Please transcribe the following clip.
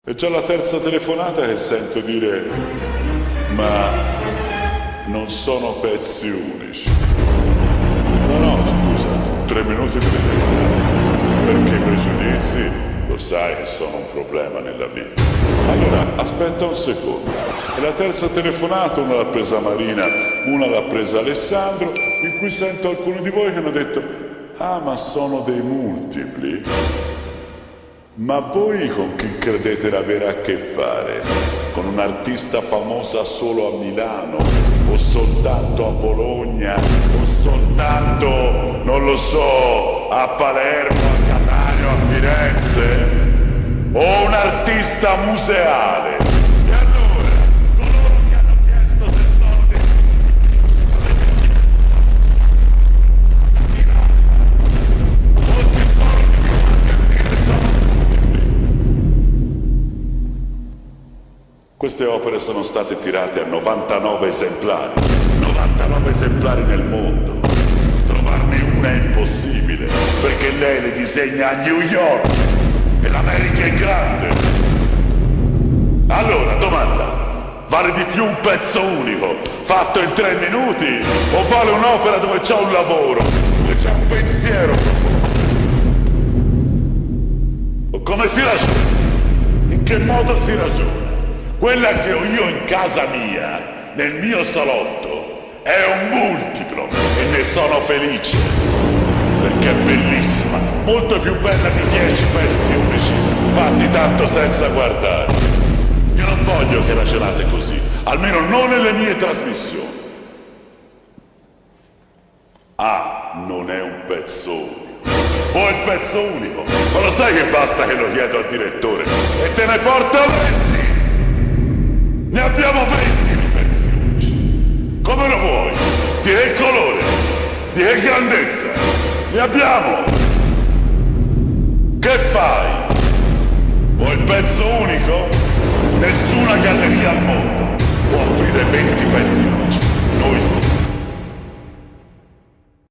È già la terza telefonata che sento dire: ma non sono pezzi unici. No, scusa, 3 minuti per vedere. Perché i pregiudizi, lo sai che sono un problema nella vita. Allora, aspetta un secondo. E la terza telefonata, una l'ha presa Marina, una l'ha presa Alessandro, in cui sento alcuni di voi che hanno detto: ah, ma sono dei multipli. Ma voi con chi credete di avere a che fare? Con un'artista famosa solo a Milano? O soltanto a Bologna? O soltanto, non lo so, a Palermo, a Catania, a Firenze? O un artista museale? E allora, coloro che hanno chiesto se sono dei... o si sono Queste opere sono state tirate a 99 esemplari. 99 esemplari nel mondo. Trovarne una è impossibile, perché lei le disegna a New York e l'America è grande. Allora, domanda: vale di più un pezzo unico, fatto in 3 minuti, o vale un'opera dove c'è un lavoro, dove c'è un pensiero profondo? O come si ragiona? In che modo si ragiona? Quella che ho io in casa mia, nel mio salotto, è un multiplo e ne sono felice, perché è bellissima, molto più bella di 10 pezzi unici, fatti tanto senza guardare. Io non voglio che ragionate così, almeno non nelle mie trasmissioni. Ah, non è un pezzo unico. Vuoi il pezzo unico? Ma lo sai che basta che lo chiedo al direttore e te ne porta 20? Ne abbiamo 20 di pezzi unici. Come lo vuoi? Di che colore? Di che grandezza? Ne abbiamo. Che fai? Vuoi il pezzo unico? Nessuna galleria al mondo può offrire 20 pezzi unici. Noi sì.